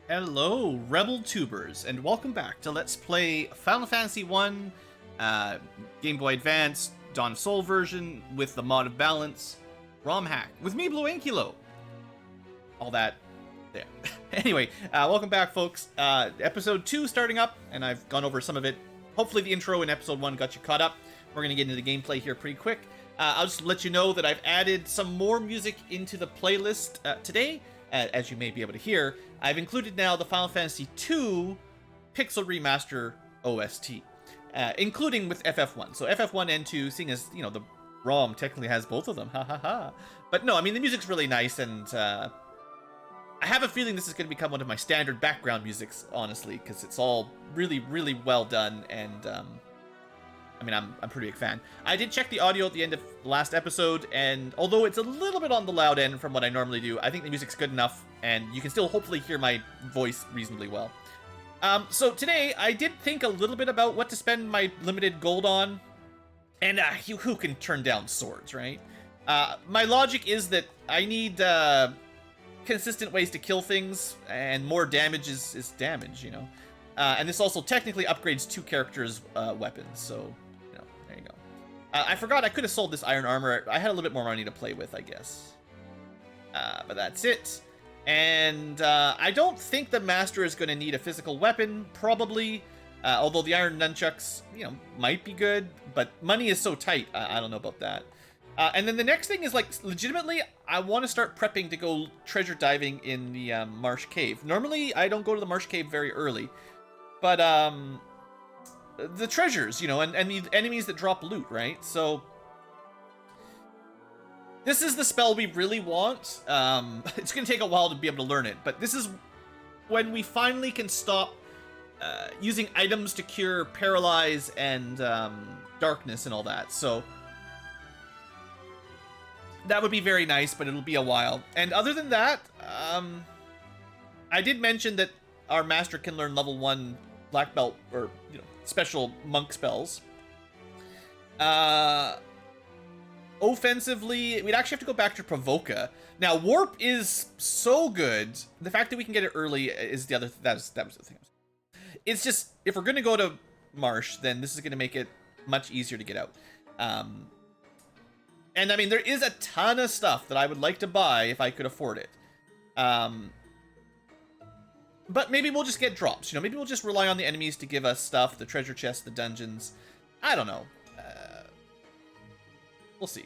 Hello, Rebel Tubers, and welcome back to Let's Play Final Fantasy 1 Game Boy Advance Dawn of Sol version with the mod of balance ROM hack with me, BlueAnkylo. All that there. Anyway, welcome back, folks. Episode 2 starting up, and I've gone over some of it. Hopefully the intro in episode 1 got you caught up. We're going to get into the gameplay here pretty quick. I'll just let you know that I've added some more music into the playlist today. As you may be able to hear, I've included now the Final Fantasy II Pixel Remaster OST, including with FF1. So FF1 and 2, seeing as, you know, the ROM technically has both of them, ha ha ha. But no, I mean, the music's really nice, and I have a feeling this is going to become one of my standard background musics, honestly, because it's all really, really well done, and I mean, I'm a pretty big fan. I did check the audio at the end of the last episode, and although it's a little bit on the loud end from what I normally do, I think the music's good enough, and you can still hopefully hear my voice reasonably well. So today, I did think a little bit about what to spend my limited gold on, and who can turn down swords, right? My logic is that I need consistent ways to kill things, and more damage is damage, you know? And this also technically upgrades two characters' weapons, so... There you go. I forgot I could have sold this iron armor. I had a little bit more money to play with, I guess. But that's it. And I don't think the master is going to need a physical weapon, probably. Although the iron nunchucks, you know, might be good. But money is so tight, I don't know about that. And then the next thing is, like, legitimately, I want to start prepping to go treasure diving in the Marsh Cave. Normally, I don't go to the Marsh Cave very early. But, the treasures, you know, and the enemies that drop loot, right? So, this is the spell we really want. It's going to take a while to be able to learn it, but this is when we finally can stop using items to cure paralyze and darkness and all that. So, that would be very nice, but it'll be a while. And other than that, I did mention that our master can learn level 1 black belt, or, you know, special monk spells. Offensively, we'd actually have to go back to Provoca. Now, Warp is so good. The fact that we can get it early is the other... That was the thing. It's just, if we're going to go to Marsh, then this is going to make it much easier to get out. And, I mean, there is a ton of stuff that I would like to buy if I could afford it. But maybe we'll just get drops, you know, maybe we'll just rely on the enemies to give us stuff, the treasure chests, the dungeons. I don't know. We'll see.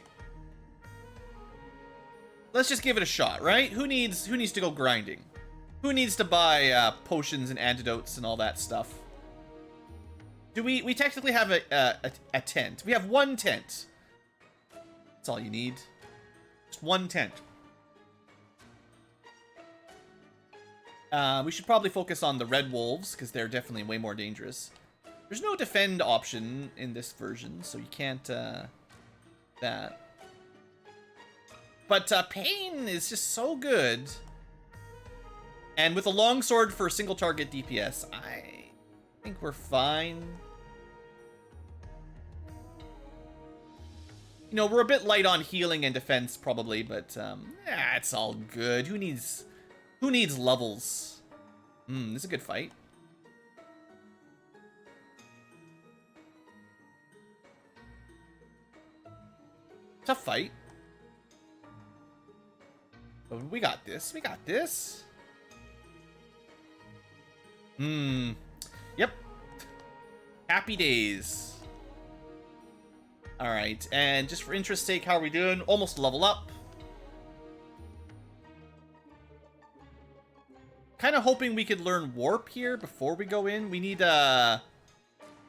Let's just give it a shot, right? Who needs to go grinding? Who needs to buy potions and antidotes and all that stuff? Do we technically have a tent? We have one tent. That's all you need. Just one tent. We should probably focus on the red wolves, because they're definitely way more dangerous. There's no defend option in this version, so you can't, that. But, pain is just so good. And with a longsword for single target DPS, I think we're fine. You know, we're a bit light on healing and defense, probably, but, yeah, it's all good. Who needs levels? This is a good fight. Tough fight. But we got this. We got this. Yep. Happy days. Alright, and just for interest's sake, how are we doing? Almost level up. Kind of hoping we could learn Warp here before we go in. We need, oh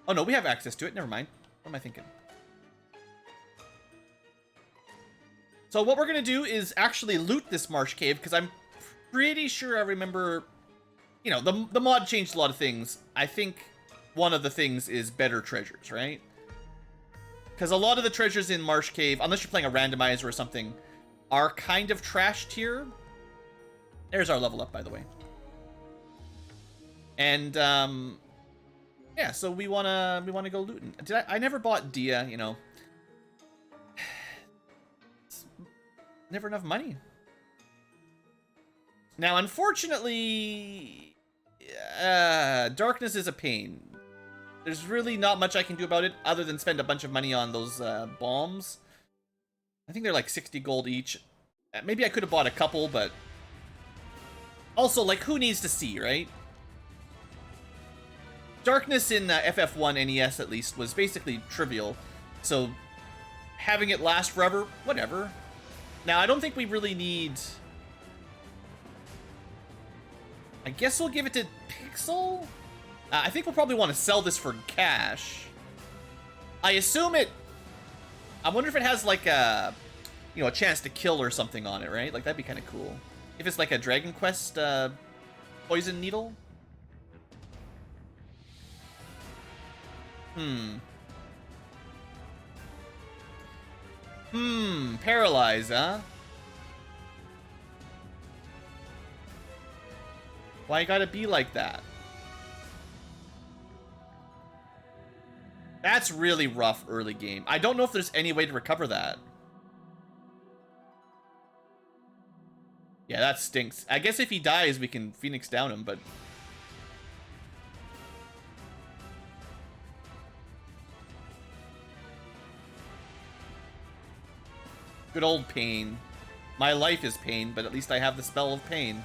no, we have access to it. Never mind. What am I thinking? So what we're going to do is actually loot this Marsh Cave, because I'm pretty sure I remember, you know, the mod changed a lot of things. I think one of the things is better treasures, right? Because a lot of the treasures in Marsh Cave, unless you're playing a randomizer or something, are kind of trash tier. There's our level up, by the way. And, yeah, so we wanna go looting. I never bought Dia, you know. It's never enough money. Now, unfortunately, Darkness is a pain. There's really not much I can do about it other than spend a bunch of money on those bombs. I think they're like 60 gold each. Maybe I could have bought a couple, but... Also, like, who needs to see, right? Darkness in FF1 NES, at least, was basically trivial. So, having it last forever, whatever. Now, I don't think we really need... I guess we'll give it to Pixel? I think we'll probably want to sell this for cash. I assume it... I wonder if it has, like, a... You know, a chance to kill or something on it, right? Like, that'd be kind of cool. If it's like a Dragon Quest poison needle. Paralyze, huh? Why you gotta be like that? That's really rough early game. I don't know if there's any way to recover that. Yeah, that stinks. I guess if he dies, we can Phoenix down him, but... Good old pain. My life is pain, but at least I have the spell of pain.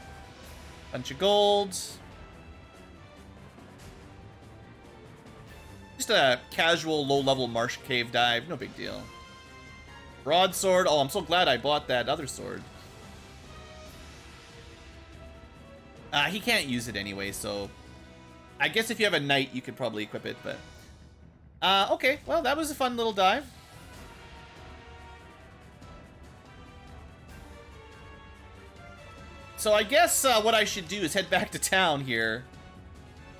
Bunch of gold. Just a casual, low-level Marsh cave dive. No big deal. Broadsword. Oh, I'm so glad I bought that other sword. He can't use it anyway, so... I guess if you have a knight, you could probably equip it, but... okay. Well, that was a fun little dive. So I guess what I should do is head back to town here.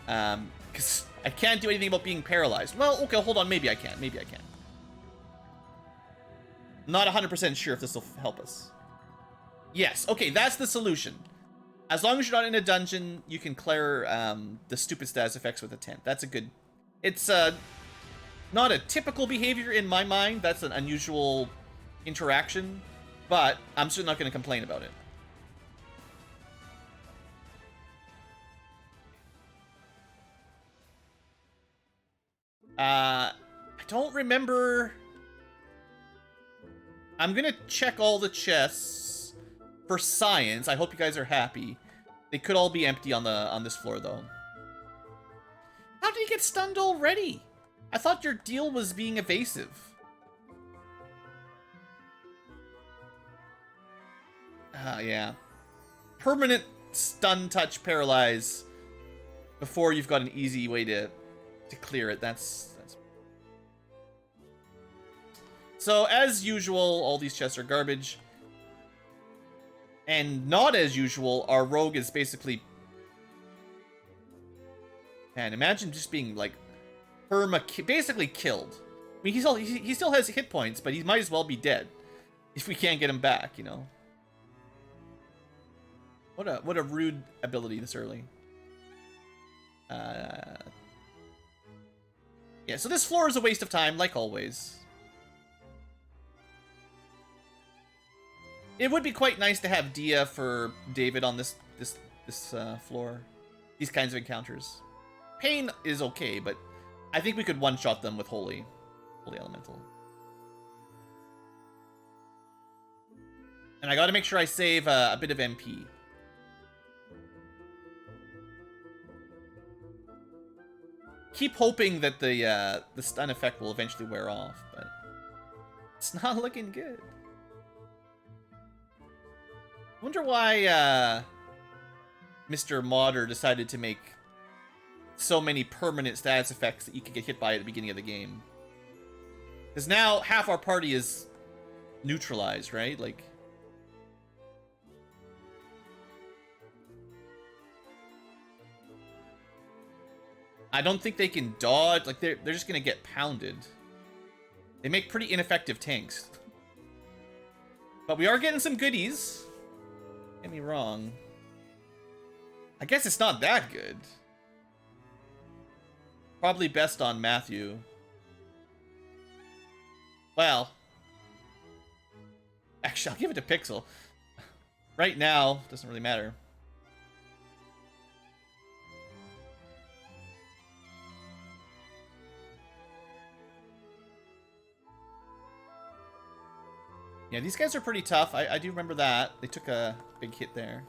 Because I can't do anything about being paralyzed. Well, okay, hold on. Maybe I can. Maybe I can. Not 100% sure if this will help us. Yes. Okay, that's the solution. As long as you're not in a dungeon, you can clear the stupid status effects with a tent. That's a good... It's not a typical behavior in my mind. That's an unusual interaction. But I'm still not going to complain about it. I don't remember... I'm gonna check all the chests for science. I hope you guys are happy. They could all be empty on this floor, though. How did you get stunned already? I thought your deal was being evasive. Yeah. Permanent stun, touch, paralyze before you've got an easy way to clear it. That's... So, as usual, all these chests are garbage. And not as usual, our rogue is basically... Man, imagine just being, like, basically killed. I mean, he still has hit points, but he might as well be dead. If we can't get him back, you know? What a rude ability this early. Yeah, so this floor is a waste of time, like always. It would be quite nice to have Dia for David on this floor. These kinds of encounters. Pain is okay, but I think we could one-shot them with Holy Elemental. And I gotta make sure I save a bit of MP. Keep hoping that the stun effect will eventually wear off, but it's not looking good. I wonder why Mr. Modder decided to make so many permanent status effects that you could get hit by at the beginning of the game. Because now half our party is neutralized, right? Like... I don't think they can dodge. Like, they're just gonna get pounded. They make pretty ineffective tanks. But we are getting some goodies. Get me wrong. I guess it's not that good. Probably best on Matthew. Well. Actually, I'll give it to Pixel. Right now, doesn't really matter. Yeah, these guys are pretty tough. I do remember that. They took a big hit there.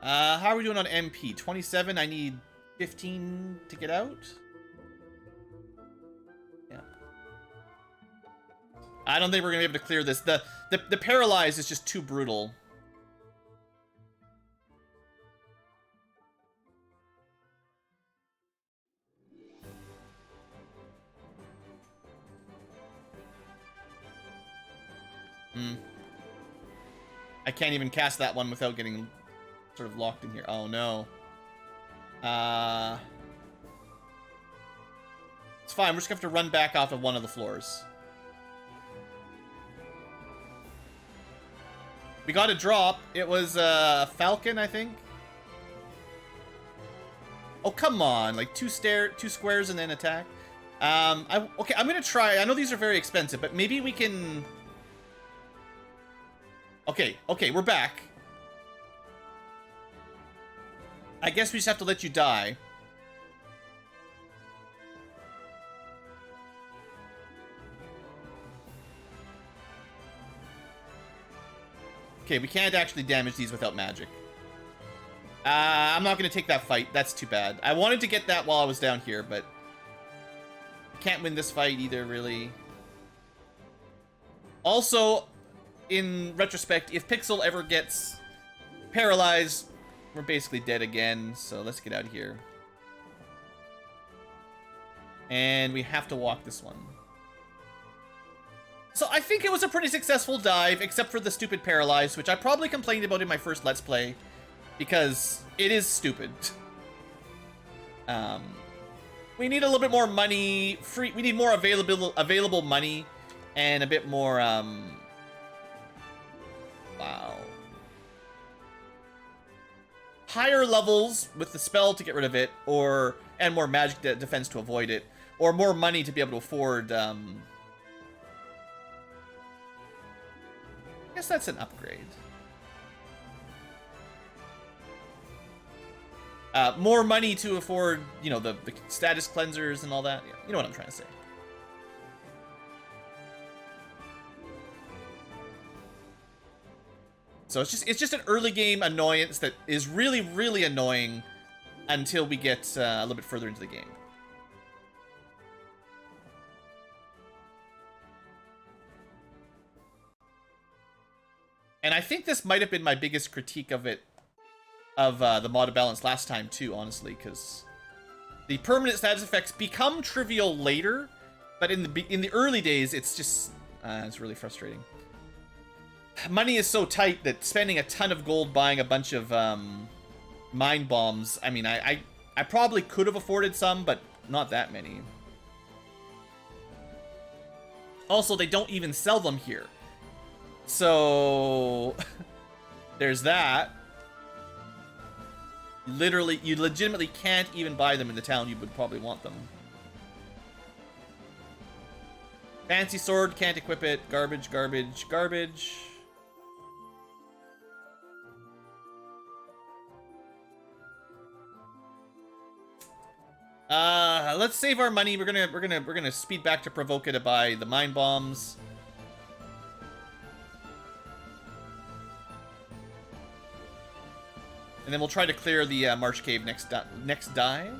How are we doing on MP? 27. I need 15 to get out. Yeah. I don't think we're gonna be able to clear this. The paralyze is just too brutal. I can't even cast that one without getting sort of locked in here. Oh no. It's fine. We're just gonna have to run back off of one of the floors. We got a drop. It was Falcon, I think. Oh come on! Like two squares and then attack. Okay, I'm gonna try. I know these are very expensive, but maybe we can. Okay, we're back. I guess we just have to let you die. Okay, we can't actually damage these without magic. I'm not going to take that fight. That's too bad. I wanted to get that while I was down here, but... can't win this fight either, really. Also, in retrospect, if Pixel ever gets paralyzed, we're basically dead again, so let's get out of here. And we have to walk this one. So I think it was a pretty successful dive, except for the stupid paralyze, which I probably complained about in my first Let's Play, because it is stupid. We need a little bit more money. We need more available money, and a bit more. Wow. Higher levels with the spell to get rid of it, and more magic defense to avoid it, or more money to be able to afford. I guess that's an upgrade. More money to afford, you know, the status cleansers and all that. Yeah, you know what I'm trying to say. So it's just an early game annoyance that is really, really annoying until we get a little bit further into the game. And I think this might have been my biggest critique of it, of the mod balance last time too, honestly, because the permanent status effects become trivial later, but in the early days, it's just it's really frustrating. Money is so tight that spending a ton of gold buying a bunch of mind bombs. I mean, I probably could have afforded some, but not that many. Also, they don't even sell them here. So there's that. You legitimately can't even buy them in the town you would probably want them. Fancy sword, can't equip it. Garbage, garbage, garbage. Let's save our money. We're gonna speed back to Provoca to buy the mind bombs. And then we'll try to clear the Marsh Cave next dive.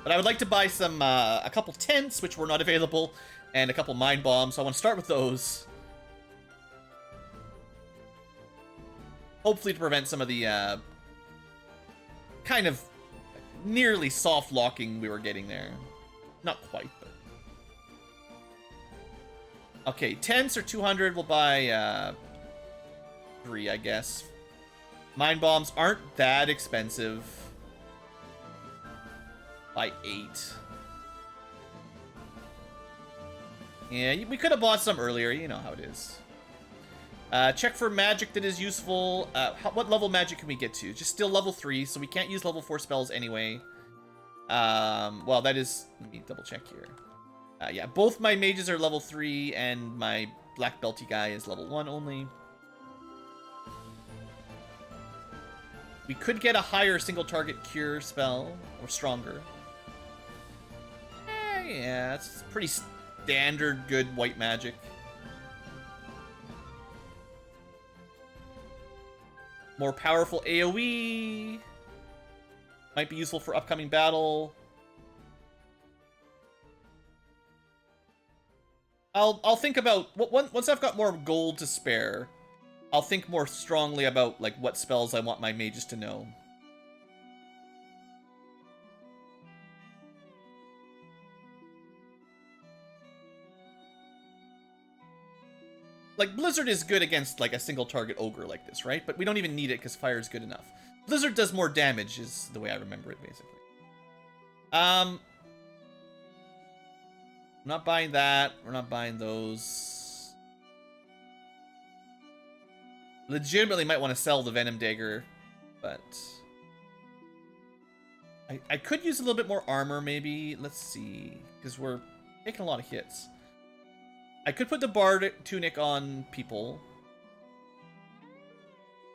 But I would like to buy some a couple tents, which were not available, and a couple mind bombs. So I want to start with those. Hopefully to prevent some of the kind of nearly soft locking we were getting there. Not quite, but... okay, tents are 200. We'll buy 3, I guess. Mind bombs aren't that expensive. By 8. Yeah, we could have bought some earlier. You know how it is. Check for magic that is useful. What level magic can we get to? Just still level 3, so we can't use level 4 spells anyway. Well, that is... let me double check here. Yeah, both my mages are level 3, and my black belty guy is level 1 only. We could get a higher single target cure spell, or stronger. Yeah, it's pretty standard good white magic. More powerful AoE. Might be useful for upcoming battle. I'll think about once I've got more gold to spare. I'll think more strongly about like what spells I want my mages to know. Like, Blizzard is good against, like, a single target ogre like this, right? But we don't even need it because fire is good enough. Blizzard does more damage, is the way I remember it, basically. I'm not buying that. We're not buying those. Legitimately might want to sell the Venom Dagger, but... I could use a little bit more armor, maybe. Let's see. Because we're taking a lot of hits. I could put the Bard Tunic on people.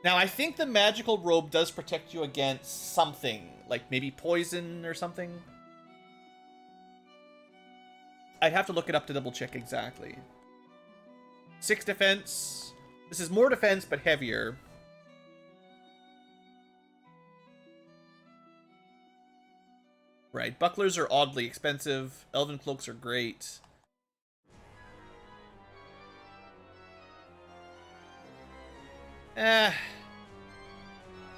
Now, I think the magical robe does protect you against something. Like, maybe poison or something. I'd have to look it up to double check exactly. 6 defense. This is more defense, but heavier. Right, bucklers are oddly expensive. Elven cloaks are great. And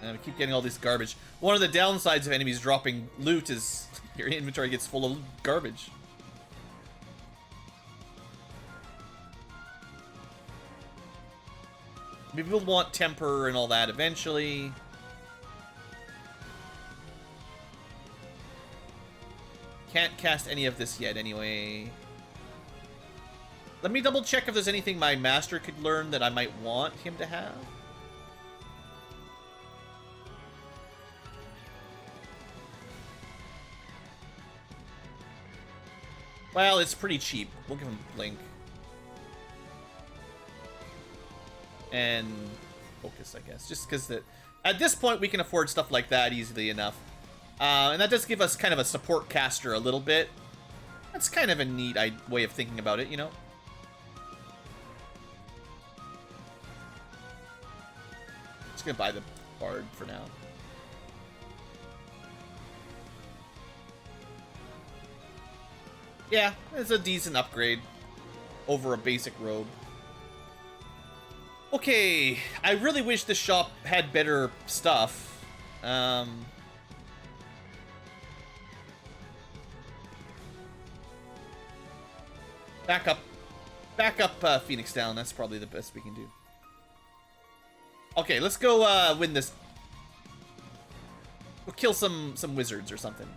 we keep getting all this garbage. One of the downsides of enemies dropping loot is your inventory gets full of garbage. Maybe we'll want temper and all that eventually. Can't cast any of this yet anyway. Let me double check if there's anything my master could learn that I might want him to have. Well, it's pretty cheap. We'll give him Blink. And Focus, I guess. Just because at this point we can afford stuff like that easily enough. And that does give us kind of a support caster a little bit. That's kind of a neat way of thinking about it, you know? Just gonna buy the Bard for now. Yeah, it's a decent upgrade over a basic robe. Okay, I really wish this shop had better stuff. Back up Phoenix down. That's probably the best we can do. Okay, let's go win this. We'll kill some wizards or something.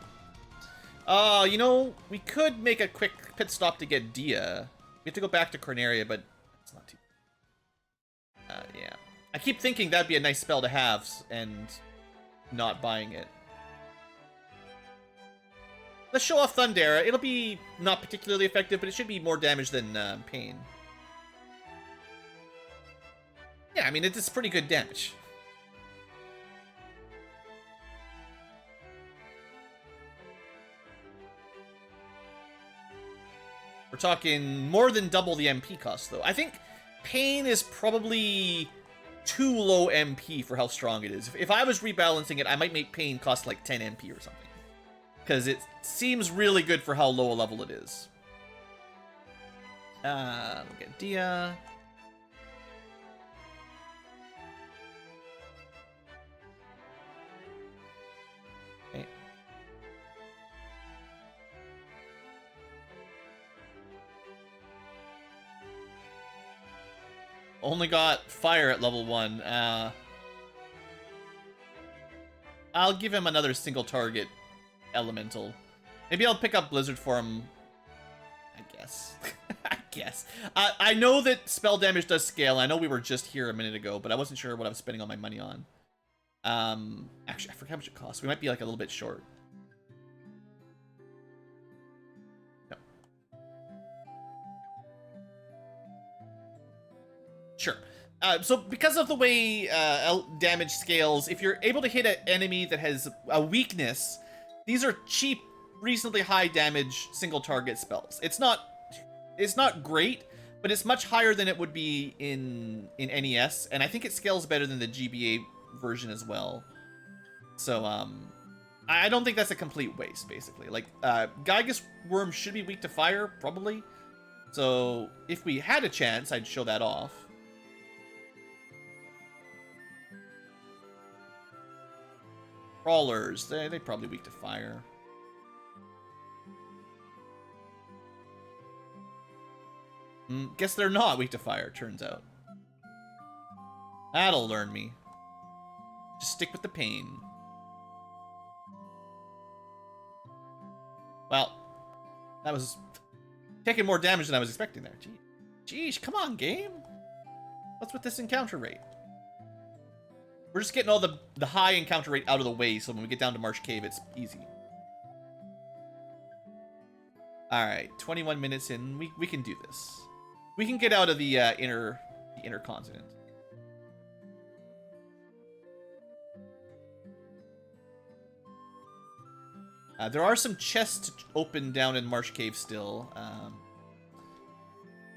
You know, we could make a quick pit stop to get Dia. We have to go back to Corneria, but it's not too... yeah. I keep thinking that'd be a nice spell to have, and not buying it. Let's show off Thundera. It'll be not particularly effective, but it should be more damage than Pain. Yeah, I mean, it's pretty good damage. We're talking more than double the MP cost, though. I think Pain is probably too low MP for how strong it is. If I was rebalancing it, I might make Pain cost like 10 MP or something. Because it seems really good for how low a level it is. We'll get Dia. Okay. Only got fire at level 1. I'll give him another single target elemental. Maybe I'll pick up Blizzard for him. I guess. I guess. I know that spell damage does scale. I know we were just here a minute ago, but I wasn't sure what I was spending all my money on. Actually, I forgot how much it costs. We might be like a little bit short. No. Sure. So because of the way damage scales, if you're able to hit an enemy that has a weakness, these are cheap reasonably high damage single target spells. It's not great, but it's much higher than it would be in NES, and I think it scales better than the GBA version as well. So I don't think that's a complete waste, basically. Like Gygus Worm should be weak to fire, probably. So if we had a chance, I'd show that off. Crawlers, they're probably weak to fire. Guess they're not weak to fire, turns out. That'll learn me. Just stick with the pain. Well, that was taking more damage than I was expecting there. Jeez, come on, game. What's with this encounter rate? We're just getting all the high encounter rate out of the way, so when we get down to Marsh Cave, it's easy. Alright, 21 minutes in. We can do this. We can get out of the inner continent. There are some chests open down in Marsh Cave still.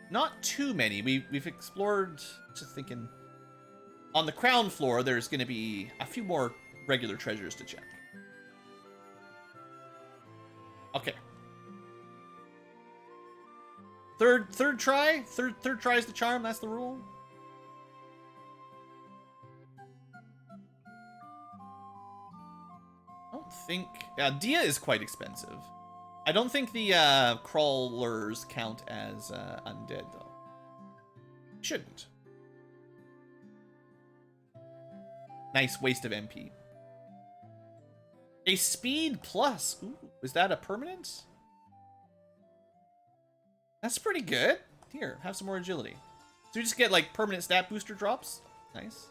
Not too many. We've explored, just thinking, on the crown floor, there's going to be a few more regular treasures to check. Okay. Third try? Third try is the charm, that's the rule? I don't think... Dia is quite expensive. I don't think the crawlers count as undead, though. Shouldn't. Nice waste of MP. A speed plus. Ooh, is that a permanent? That's pretty good. Here, have some more agility. So you just get like permanent stat booster drops. Nice.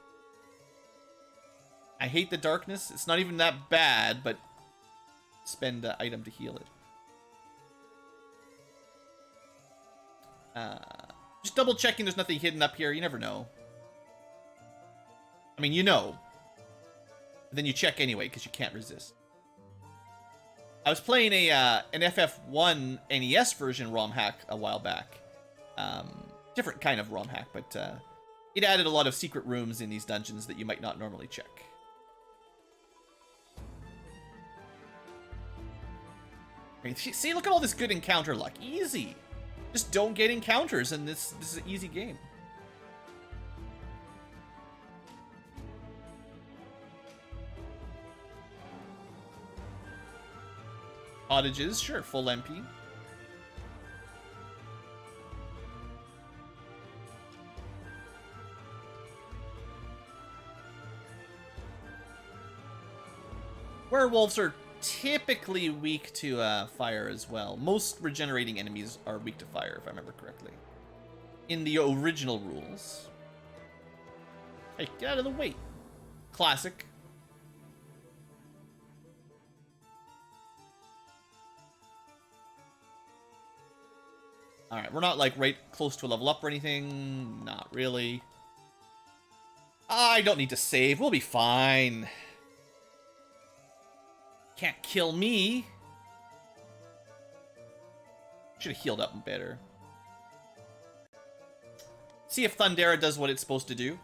I hate the darkness. It's not even that bad, but spend an item to heal it. Just double checking there's nothing hidden up here. You never know. I mean, you know. But then you check anyway because you can't resist. I was playing an FF1 NES version ROM hack a while back. Different kind of ROM hack, but it added a lot of secret rooms in these dungeons that you might not normally check. See, look at all this good encounter luck. Easy. Just don't get encounters, and this is an easy game. Cottages, sure, full MP. Werewolves are typically weak to fire as well. Most regenerating enemies are weak to fire, if I remember correctly. In the original rules. Hey, get out of the way. Classic. Alright, we're not, like, right close to a level up or anything. Not really. I don't need to save. We'll be fine. Can't kill me. Should have healed up better. See if Thundera does what it's supposed to do.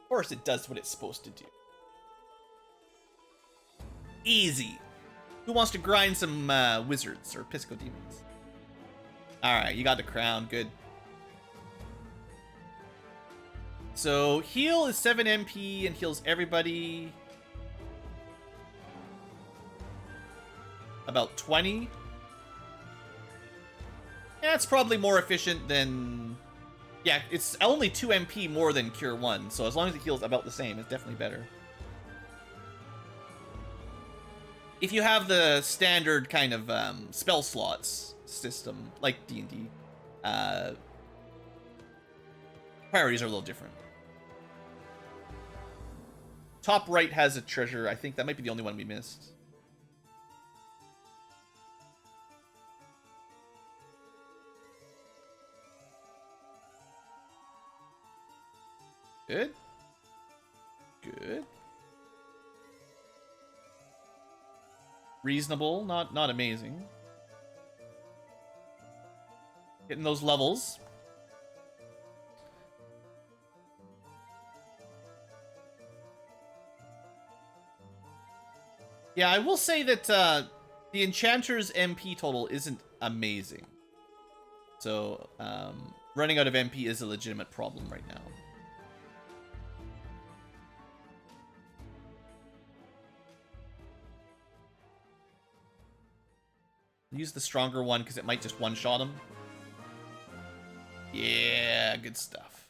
Of course it does what it's supposed to do. Easy. Who wants to grind some wizards or Pisco demons? Alright, you got the crown. Good. So, heal is 7 MP and heals everybody. About 20. Yeah, it's probably more efficient than... Yeah, it's only 2 MP more than Cure 1, so as long as it heals about the same, it's definitely better. If you have the standard kind of spell slots system, like D&D, priorities are a little different. Top right has a treasure. I think that might be the only one we missed. Good. Good. Reasonable, not amazing. Getting those levels. Yeah, I will say that the Enchanter's MP total isn't amazing. So, running out of MP is a legitimate problem right now. Use the stronger one because it might just one-shot him. Yeah, good stuff.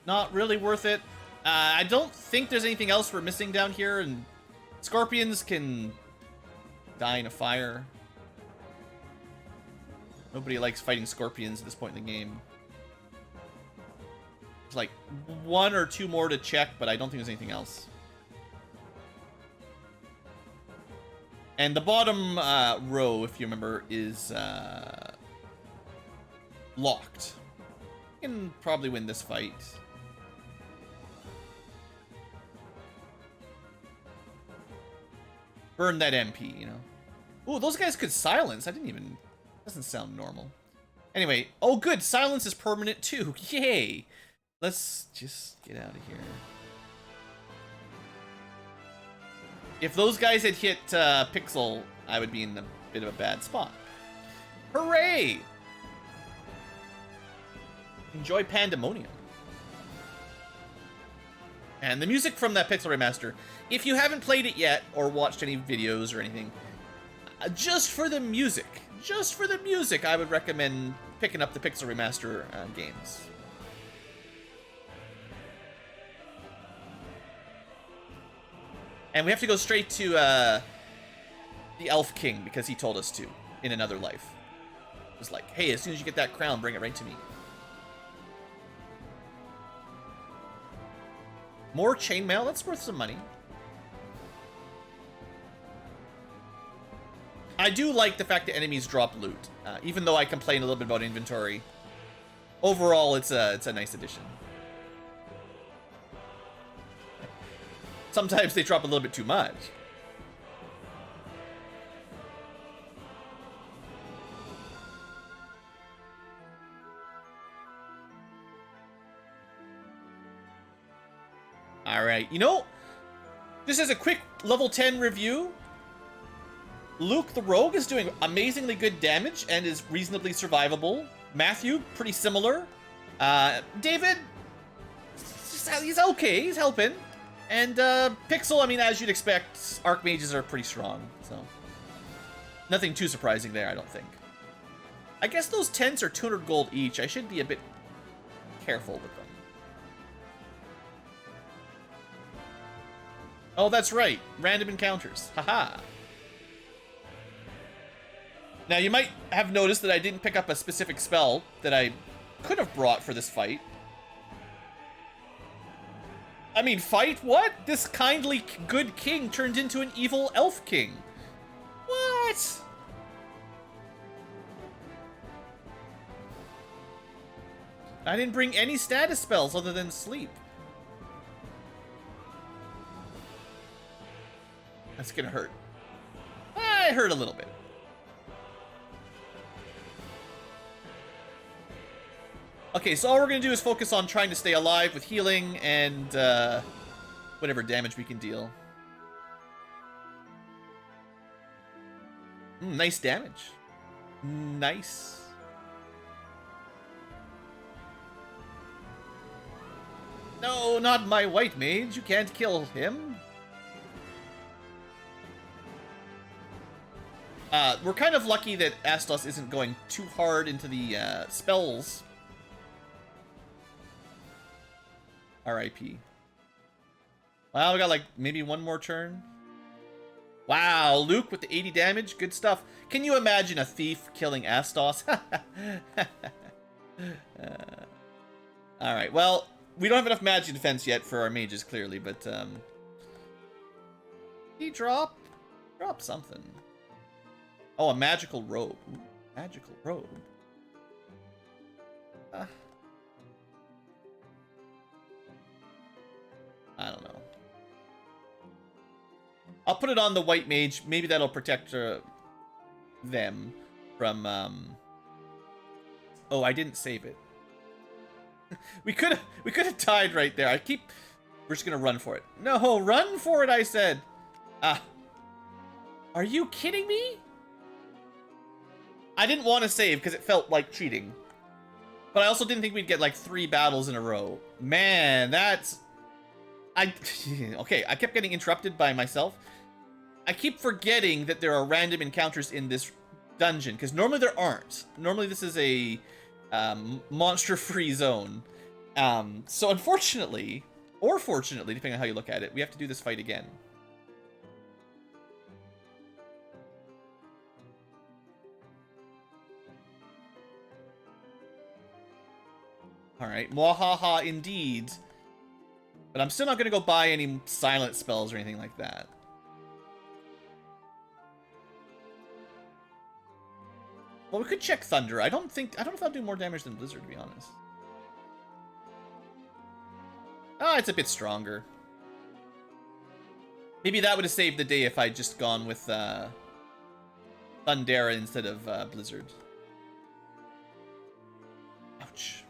Not really worth it. I don't think there's anything else we're missing down here, and scorpions can die in a fire. Nobody likes fighting scorpions at this point in the game. There's like 1 or 2 more to check, but I don't think there's anything else. And the bottom row, if you remember, is locked. You can probably win this fight. Burn that MP, you know. Ooh, those guys could silence. I didn't even... Doesn't sound normal. Anyway, oh good, silence is permanent too. Yay! Let's just get out of here. If those guys had hit Pixel, I would be in a bit of a bad spot. Hooray! Enjoy Pandemonium. And the music from that Pixel remaster, if you haven't played it yet or watched any videos or anything, just for the music, I would recommend picking up the Pixel remaster games. And we have to go straight to the Elf King because he told us to in another life. It was like, hey, as soon as you get that crown, bring it right to me. More chainmail, that's worth some money. I do like the fact that enemies drop loot, even though I complain a little bit about inventory. Overall, it's a nice addition. Sometimes they drop a little bit too much. Alright, you know, this is a quick level 10 review. Luke the Rogue is doing amazingly good damage and is reasonably survivable. Matthew, pretty similar. David, he's okay, he's helping. And Pixel, I mean, as you'd expect, Archmages are pretty strong, so nothing too surprising there, I don't think. I guess those tents are 200 gold each. I should be a bit careful with them. Oh, that's right. Random encounters. Haha. Now, you might have noticed that I didn't pick up a specific spell that I could have brought for this fight. I mean, fight? What? This kindly good king turned into an evil elf king. What? I didn't bring any status spells other than sleep. That's gonna hurt. It hurt a little bit. Okay, so all we're gonna do is focus on trying to stay alive with healing and whatever damage we can deal. Nice damage. Nice. No, not my white mage. You can't kill him. We're kind of lucky that Astos isn't going too hard into the spells. R.I.P. Wow, we got like maybe one more turn. Wow, Luke with the 80 damage. Good stuff. Can you imagine a thief killing Astos? Alright, well, we don't have enough magic defense yet for our mages, clearly, but he drop something. Oh, a magical robe. Ooh, magical robe. I don't know. I'll put it on the white mage. Maybe that'll protect them from... Oh, I didn't save it. we could have died right there. We're just gonna run for it. No, run for it, I said. Ah. Are you kidding me? I didn't want to save because it felt like cheating. But I also didn't think we'd get like 3 battles in a row. Man, that's... Okay, I kept getting interrupted by myself. I keep forgetting that there are random encounters in this dungeon, because normally there aren't. Normally this is a monster-free zone. So unfortunately, or fortunately, depending on how you look at it, we have to do this fight again. Alright, mwahaha indeed. But I'm still not going to go buy any silent spells or anything like that. Well, we could check Thunder. I don't know if I'll do more damage than Blizzard, to be honest. Ah, it's a bit stronger. Maybe that would have saved the day if I'd just gone with Thundera instead of Blizzard. Ouch.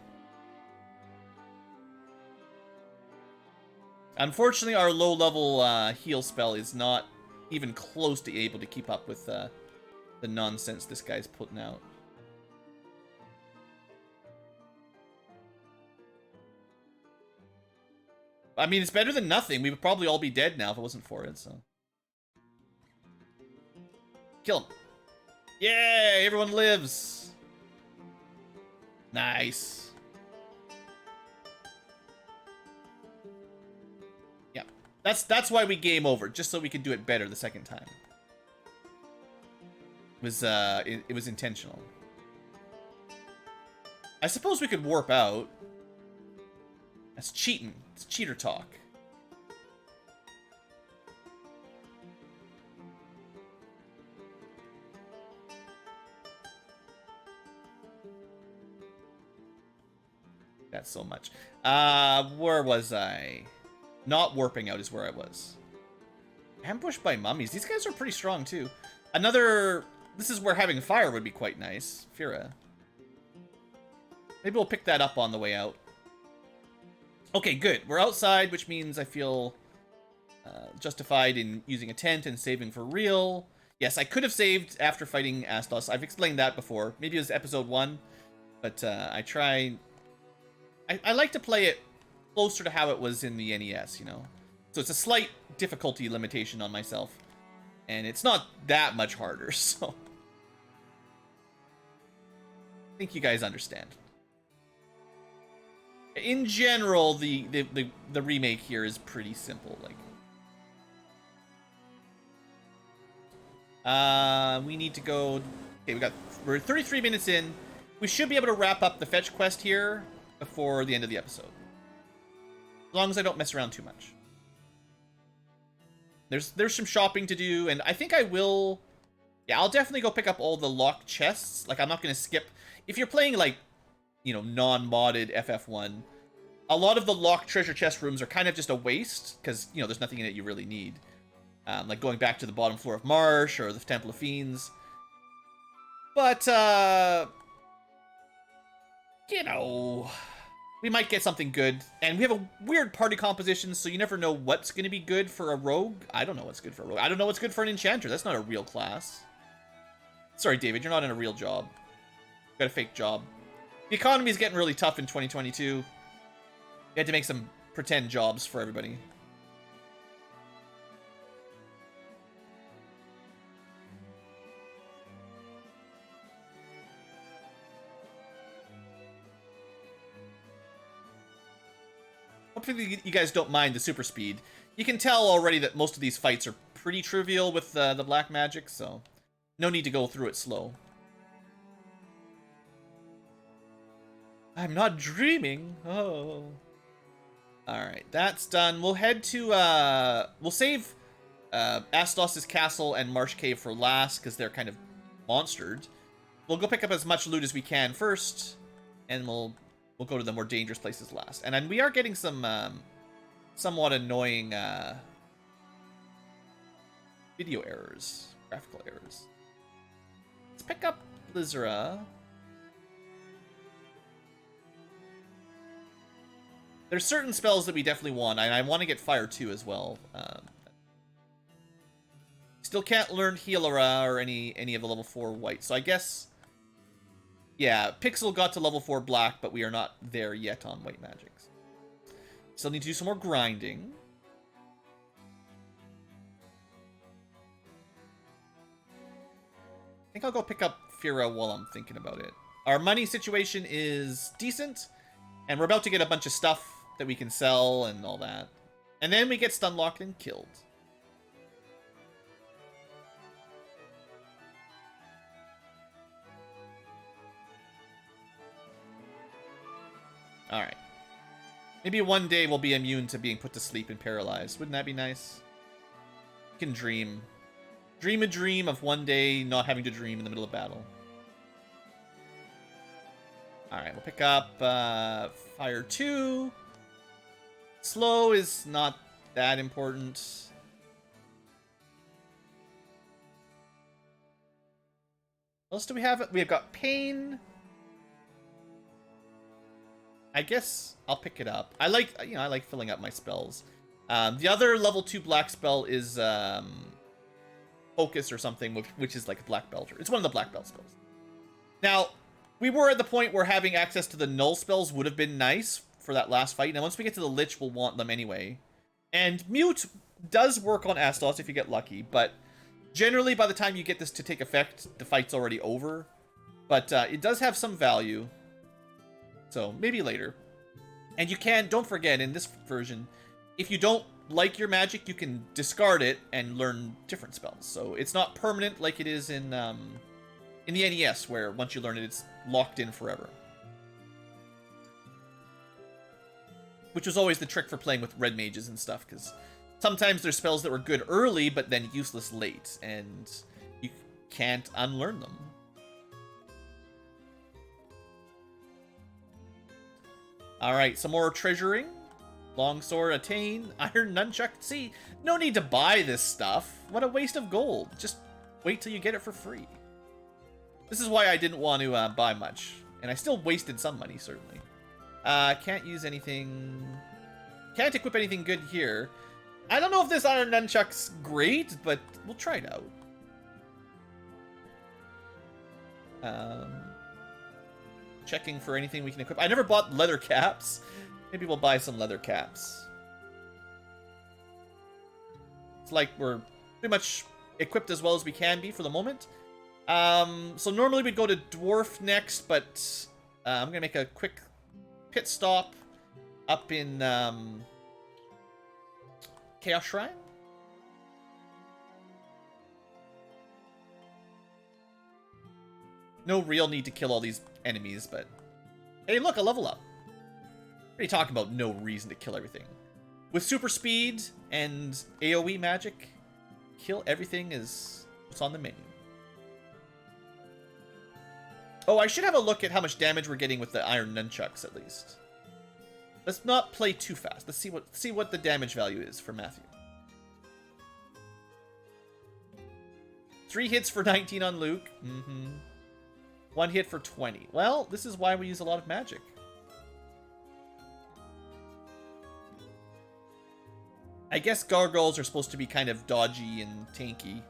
Unfortunately, our low-level heal spell is not even close to able to keep up with the nonsense this guy's putting out. I mean, it's better than nothing. We would probably all be dead now if it wasn't for it, so... Kill him. Yay! Everyone lives! Nice. Yep. That's why we game over, just so we could do it better the second time. It was intentional. I suppose we could warp out. That's cheating. It's cheater talk. That's so much. Where was I? Not warping out is where I was. Ambushed by mummies. These guys are pretty strong too. Another... This is where having fire would be quite nice. Fira. Maybe we'll pick that up on the way out. Okay, good. We're outside, which means I feel justified in using a tent and saving for real. Yes, I could have saved after fighting Astos. I've explained that before. Maybe it was episode 1. But I try... I like to play it closer to how it was in the NES, you know? So it's a slight difficulty limitation on myself. And it's not that much harder, so... I think you guys understand. In general, the remake here is pretty simple. Like, we need to go... Okay, we're 33 minutes in. We should be able to wrap up the fetch quest here before the end of the episode. As long as I don't mess around too much. There's some shopping to do, and I think I will... Yeah, I'll definitely go pick up all the locked chests. Like, I'm not going to skip... If you're playing, like, you know, non-modded FF1, a lot of the locked treasure chest rooms are kind of just a waste, because, you know, there's nothing in it you really need. Like going back to the bottom floor of Marsh, or the Temple of Fiends. But, you know... We might get something good. And we have a weird party composition, so you never know what's going to be good for a rogue. I don't know what's good for a rogue. I don't know what's good for an enchanter. That's not a real class. Sorry, David, you're not in a real job. Got a fake job. The economy is getting really tough in 2022. You had to make some pretend jobs for everybody. Hopefully you guys don't mind the super speed. You can tell already that most of these fights are pretty trivial with the black magic, so no need to go through it slow. I'm not dreaming. Oh. Alright, that's done. We'll head to, we'll save Astos' castle and Marsh Cave for last, because they're kind of monstered. We'll go pick up as much loot as we can first, and we'll go to the more dangerous places last. And then we are getting some somewhat annoying video errors, graphical errors. Let's pick up Blizzara. There's certain spells that we definitely want, and I want to get Fire 2 as well. Still can't learn Healara or any of the level 4 white, so I guess... Yeah, Pixel got to level 4 black, but we are not there yet on white magics. Still need to do some more grinding. I think I'll go pick up Fira while I'm thinking about it. Our money situation is decent, and we're about to get a bunch of stuff that we can sell and all that. And then we get stun locked and killed. Alright. Maybe one day we'll be immune to being put to sleep and paralyzed. Wouldn't that be nice? You can dream. Dream a dream of one day not having to dream in the middle of battle. Alright, we'll pick up Fire 2. Slow is not that important. What else do we have? We've got Pain. I guess I'll pick it up. I like filling up my spells. The other level 2 black spell is Focus or something, which is like a black belter. It's one of the black belt spells. Now, we were at the point where having access to the null spells would have been nice for that last fight. Now, once we get to the Lich, we'll want them anyway. And Mute does work on Astos if you get lucky, but generally by the time you get this to take effect, the fight's already over. But it does have some value. So, maybe later. And you can, don't forget, in this version, if you don't like your magic, you can discard it and learn different spells. So, it's not permanent like it is in the NES, where once you learn it, it's locked in forever. Which was always the trick for playing with red mages and stuff, because sometimes there's spells that were good early, but then useless late, and you can't unlearn them. Alright, some more treasuring. Longsword attain. Iron nunchuck. See, no need to buy this stuff. What a waste of gold. Just wait till you get it for free. This is why I didn't want to buy much. And I still wasted some money, certainly. Can't use anything... Can't equip anything good here. I don't know if this iron nunchuck's great, but we'll try it out. Checking for anything we can equip. I never bought leather caps. Maybe we'll buy some leather caps. It's like we're pretty much equipped as well as we can be for the moment. So normally we'd go to Dwarf next, but I'm going to make a quick pit stop up in Chaos Shrine. No real need to kill all these enemies, but hey, look, a level up. What are you talking about? No reason to kill everything. With super speed and AoE magic, kill everything is what's on the menu. Oh, I should have a look at how much damage we're getting with the iron nunchucks at least. Let's not play too fast. Let's see what the damage value is for Matthew. 3 hits for 19 on Luke. 1 hit for 20. Well, this is why we use a lot of magic. I guess gargoyles are supposed to be kind of dodgy and tanky.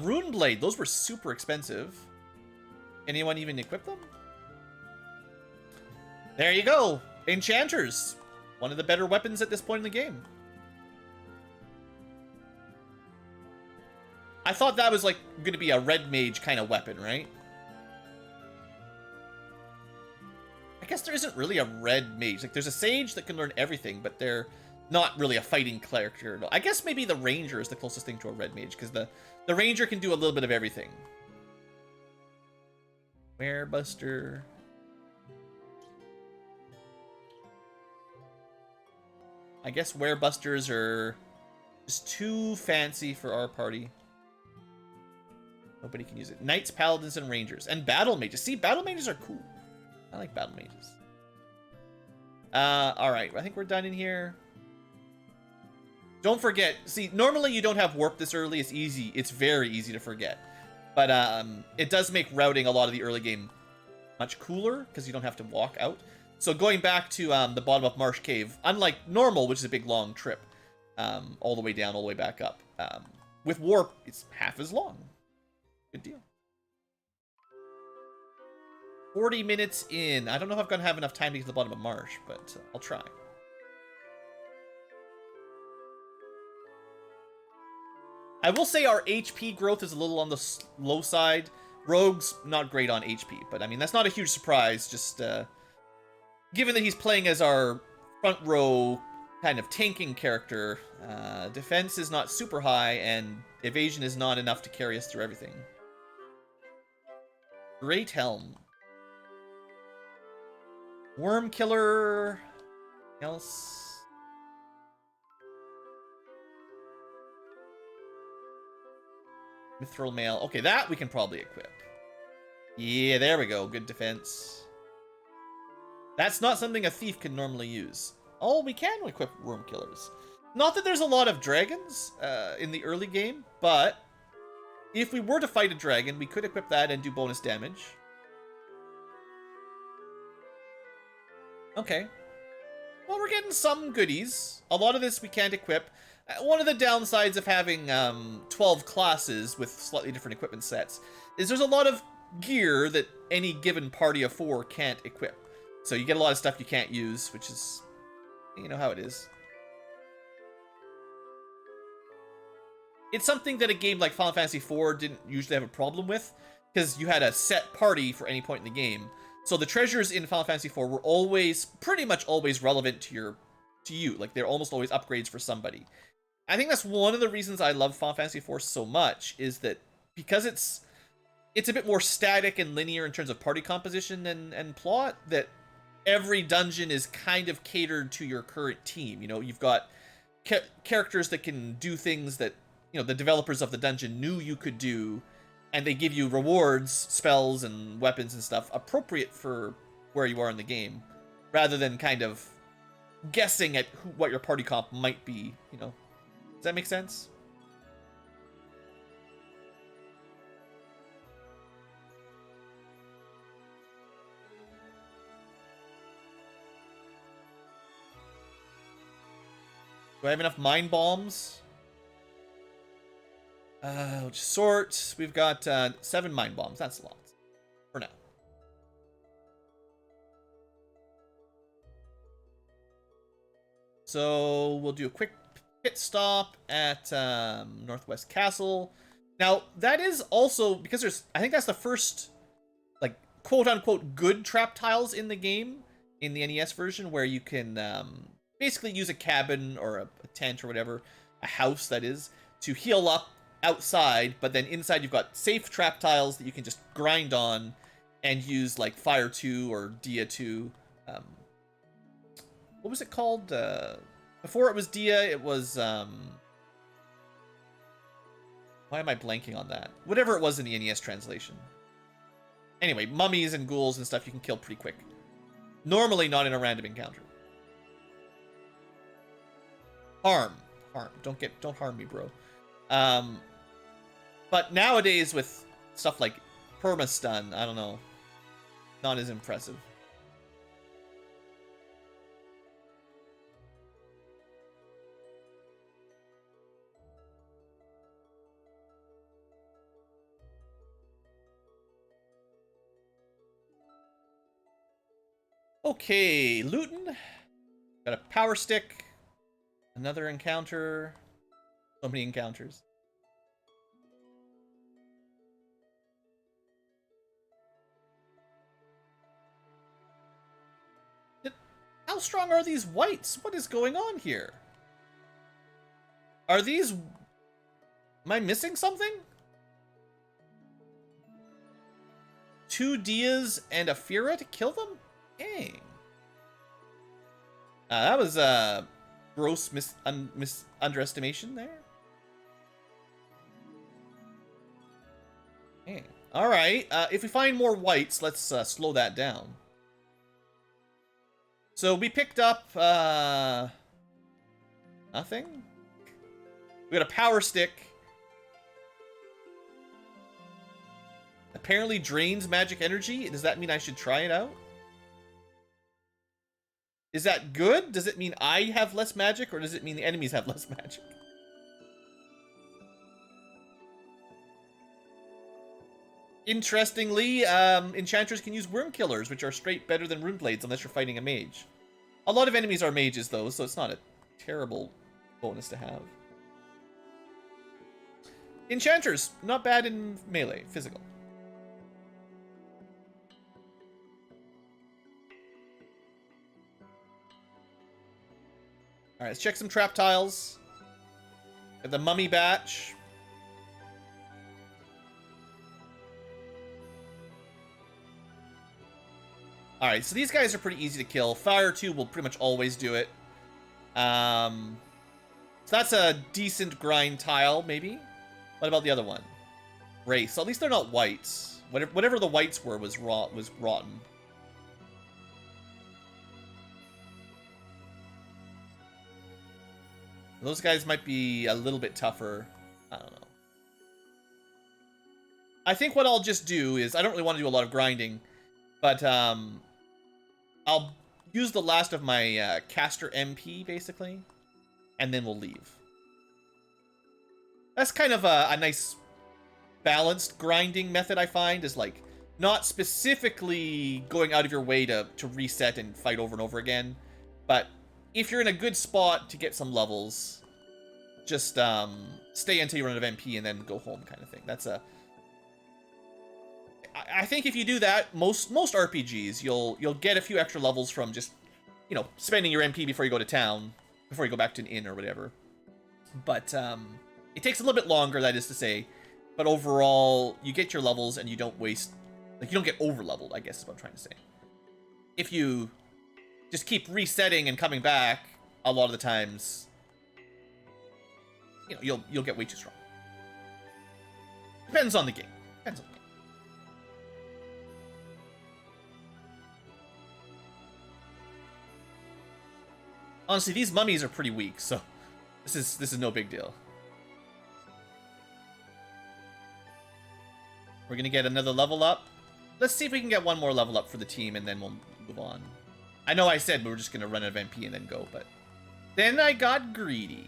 Rune Blade, those were super expensive. Anyone even equip them? There you go! Enchanters! One of the better weapons at this point in the game. I thought that was like going to be a red mage kind of weapon, right? I guess there isn't really a red mage. Like, there's a sage that can learn everything, but they're not really a fighting character. I guess maybe the ranger is the closest thing to a red mage, because the ranger can do a little bit of everything. Werebuster. I guess Werebusters are just too fancy for our party. Nobody can use it. Knights, paladins, and rangers. And battle mages. See, battle mages are cool. I like battle mages. Alright, I think we're done in here. Don't forget, see, normally you don't have warp this early. It's easy. It's very easy to forget. But it does make routing a lot of the early game much cooler, because you don't have to walk out. So going back to the bottom of Marsh Cave, unlike normal, which is a big long trip, all the way down, all the way back up, with warp, it's half as long. Good deal. 40 minutes in. I don't know if I'm going to have enough time to get to the bottom of Marsh, but I'll try. I will say our HP growth is a little on the low side. Rogue's not great on HP, but I mean, that's not a huge surprise, just given that he's playing as our front row kind of tanking character. Defense is not super high, and evasion is not enough to carry us through everything. Great Helm. Worm Killer. Else. Mithril Mail. Okay, that we can probably equip. Yeah, there we go. Good defense. That's not something a thief can normally use. Oh, we can equip Worm Killers. Not that there's a lot of dragons in the early game, but if we were to fight a dragon, we could equip that and do bonus damage. Okay. Well, we're getting some goodies. A lot of this we can't equip. One of the downsides of having 12 classes with slightly different equipment sets is there's a lot of gear that any given party of 4 can't equip. So you get a lot of stuff you can't use, which is, you know how it is. It's something that a game like Final Fantasy IV didn't usually have a problem with, because you had a set party for any point in the game. So the treasures in Final Fantasy IV were always, pretty much always relevant to you. Like, they're almost always upgrades for somebody. I think that's one of the reasons I love Final Fantasy IV so much, is that because it's a bit more static and linear in terms of party composition and plot, that every dungeon is kind of catered to your current team. You know, you've got characters that can do things that, you know, the developers of the dungeon knew you could do, and they give you rewards, spells, and weapons and stuff appropriate for where you are in the game, rather than kind of guessing at what your party comp might be, you know. Does that make sense? Do I have enough mind bombs? Just sort. We've got 7 mind bombs. That's a lot for now. So we'll do a quick pit stop at Northwest Castle. Now that is also because I think that's the first, like, quote unquote good trap tiles in the game in the NES version, where you can basically use a cabin or a tent or whatever, a house that is, to heal up outside, but then inside you've got safe trap tiles that you can just grind on and use, like Fire 2 or Dia 2. What was it called? Before it was Dia, it was why am I blanking on that? Whatever it was in the NES translation. Anyway, mummies and ghouls and stuff you can kill pretty quick. Normally not in a random encounter. Harm. Don't harm me, bro. But nowadays with stuff like perma-stun, I don't know. Not as impressive. Okay, Luton. Got a power stick. Another encounter. So many encounters. How strong are these whites? What is going on here? Are these... Am I missing something? 2 Dias and a Fira to kill them? Dang. That was a gross underestimation there. Dang. Alright, if we find more whites, let's slow that down. So we picked up, nothing? We got a power stick. Apparently drains magic energy. Does that mean I should try it out? Is that good? Does it mean I have less magic, or does it mean the enemies have less magic? Interestingly, enchanters can use worm killers, which are straight better than rune blades unless you're fighting a mage. A lot of enemies are mages, though, so it's not a terrible bonus to have. Enchanters, not bad in melee, physical. Alright, let's check some trap tiles. Got the mummy batch. Alright, so these guys are pretty easy to kill. Fire 2 will pretty much always do it. So that's a decent grind tile, maybe? What about the other one? Race. At least they're not whites. Whatever the whites were was rotten. Those guys might be a little bit tougher. I don't know. I think what I'll just do is, I don't really want to do a lot of grinding, but I'll use the last of my caster MP, basically, and then we'll leave. That's kind of a nice balanced grinding method, I find, is like not specifically going out of your way to reset and fight over and over again, but if you're in a good spot to get some levels, just stay until you run out of MP and then go home, kind of thing. That's a... I think if you do that, most RPGs, you'll get a few extra levels from just, you know, spending your MP before you go to town, before you go back to an inn or whatever. But it takes a little bit longer, that is to say. But overall, you get your levels and you don't waste, like, you don't get over leveled, I guess is what I'm trying to say. If you just keep resetting and coming back, a lot of the times, you know, you'll get way too strong. Depends on the game. Depends on the game. Honestly, these mummies are pretty weak, so this is no big deal. We're gonna get another level up. Let's see if we can get one more level up for the team, and then we'll move on. I know I said we were just gonna run out of MP and then go, but then I got greedy.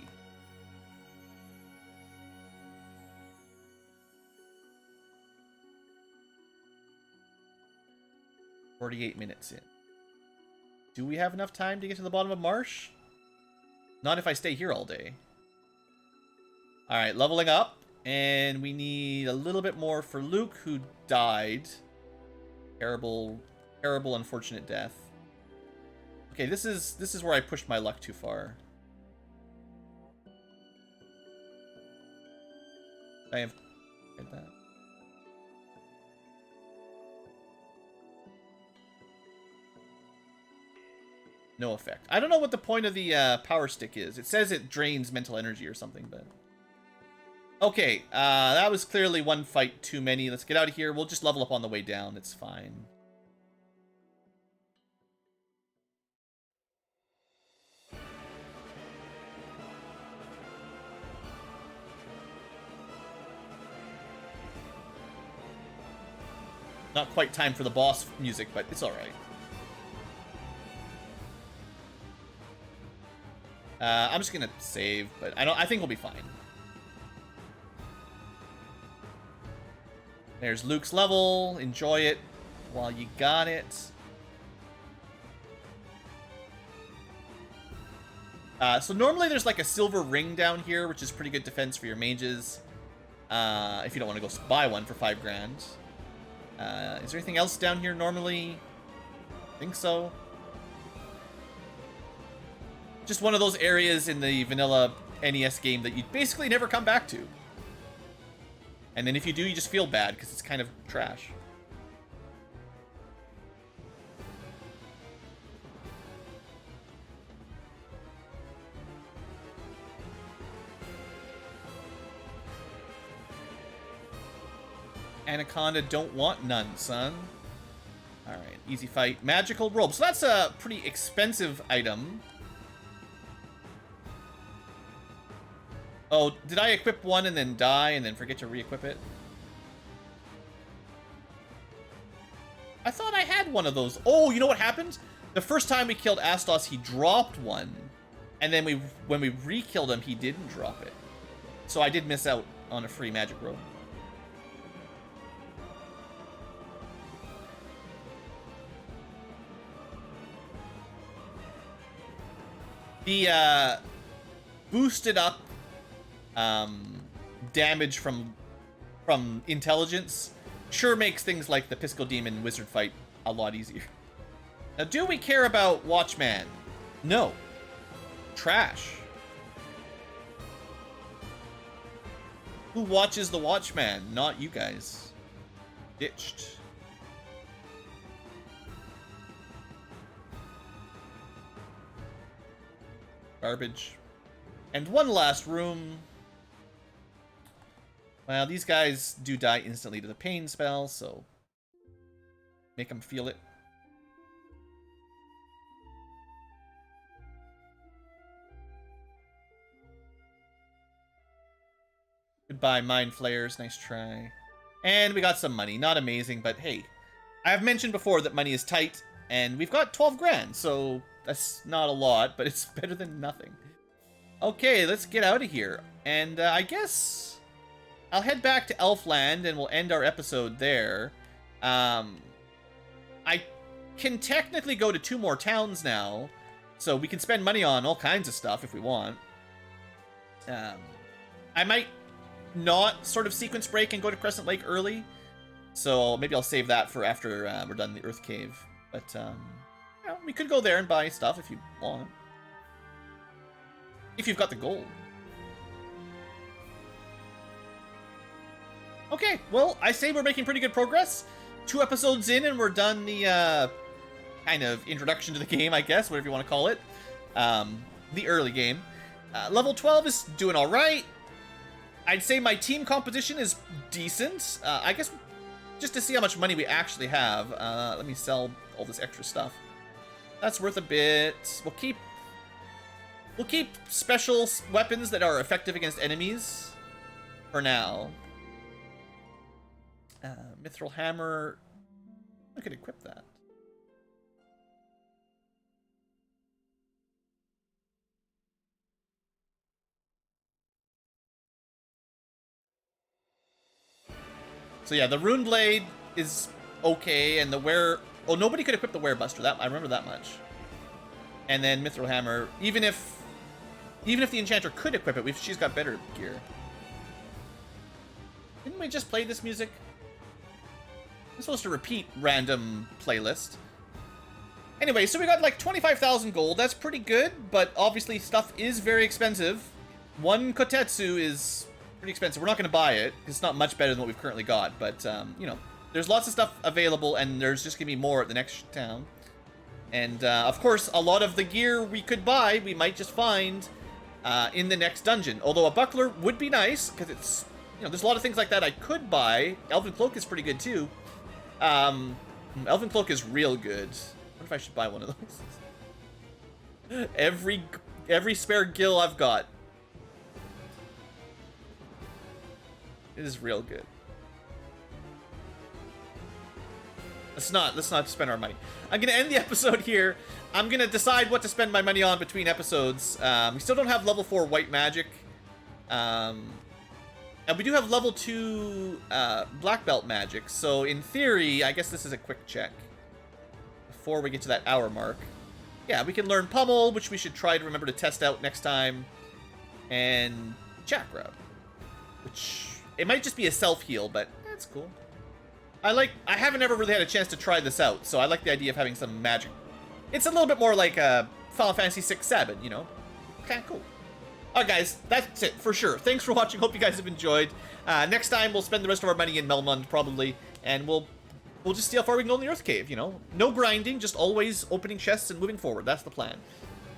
"48 minutes in. Do we have enough time to get to the bottom of Marsh? Not if I stay here all day." Alright, leveling up. And we need a little bit more for Luke, who died. Terrible, terrible, unfortunate death. Okay, this is where I pushed my luck too far. I have get that. No effect. I don't know what the point of the power stick is. It says it drains mental energy or something, but... Okay, that was clearly one fight too many. Let's get out of here. We'll just level up on the way down. It's fine. Not quite time for the boss music, but it's alright. I'm just gonna save, but I think we'll be fine. There's Luke's level. Enjoy it while you got it. So normally there's like a silver ring down here, which is pretty good defense for your mages. If you don't want to go buy one for 5 grand. Is there anything else down here normally? I think so. Just one of those areas in the vanilla NES game that you basically never come back to. And then if you do, you just feel bad because it's kind of trash. Anaconda don't want none, son. Alright, easy fight. Magical robe. So that's a pretty expensive item. Oh, did I equip one and then die and then forget to re-equip it? I thought I had one of those. Oh, you know what happened? The first time we killed Astos, he dropped one. And then when we re-killed him, he didn't drop it. So I did miss out on a free magic robe. The boosted up damage from intelligence sure makes things like the Pisco Demon wizard fight a lot easier. Now, do we care about Watchman? No. Trash. Who watches the Watchman? Not you guys. Ditched. Garbage. And one last room. Well, these guys do die instantly to the pain spell, so make them feel it. Goodbye, Mind Flayers. Nice try. And we got some money. Not amazing, but hey. I've mentioned before that money is tight, and we've got 12 grand, so that's not a lot, but it's better than nothing. Okay, let's get out of here. And I guess I'll head back to Elfland, and we'll end our episode there. I can technically go to 2 more towns now, so we can spend money on all kinds of stuff if we want. I might not sort of sequence break and go to Crescent Lake early, so maybe I'll save that for after we're done the Earth Cave. But you know, we could go there and buy stuff if you want, if you've got the gold. Okay, well, I say we're making pretty good progress. 2 episodes in and we're done the kind of introduction to the game, I guess, whatever you want to call it. The early game. Level 12 is doing all right. I'd say my team composition is decent. I guess just to see how much money we actually have. Let me sell all this extra stuff. That's worth a bit. We'll keep special weapons that are effective against enemies for now. Mithril Hammer. I could equip that. So yeah, the Rune Blade is okay, and the Wear... Oh, nobody could equip the Werebuster. That I remember that much. And then Mithril Hammer. Even if the Enchanter could equip it, she's got better gear. Didn't we just play this music? I'm supposed to repeat random playlist. Anyway, so we got like 25,000 gold. That's pretty good, but obviously stuff is very expensive. 1 Kotetsu is pretty expensive. We're not going to buy it, because it's not much better than what we've currently got. But, you know, there's lots of stuff available, and there's just going to be more at the next town. And, of course, a lot of the gear we could buy, we might just find in the next dungeon. Although a buckler would be nice, because it's, you know, there's a lot of things like that I could buy. Elven Cloak is pretty good, too. Elven Cloak is real good. I wonder if I should buy one of those. Every spare gil I've got. It is real good. Let's not spend our money. I'm gonna end the episode here. I'm gonna decide what to spend my money on between episodes. We still don't have level 4 white magic. And we do have level 2 black belt magic. So in theory, I guess this is a quick check before we get to that hour mark. Yeah, we can learn Pummel, which we should try to remember to test out next time. And Chakra, which it might just be a self-heal, but that's cool. I haven't ever really had a chance to try this out, so I like the idea of having some magic. It's a little bit more like Final Fantasy VI Sabin, you know? Okay, cool. Alright guys, that's it for sure. Thanks for watching, hope you guys have enjoyed. Next time we'll spend the rest of our money in Melmond, probably, and we'll just see how far we can go in the Earth Cave, you know? No grinding, just always opening chests and moving forward, that's the plan.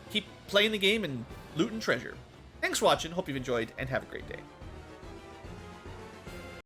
Keep playing the game and looting treasure. Thanks for watching, hope you've enjoyed, and have a great day.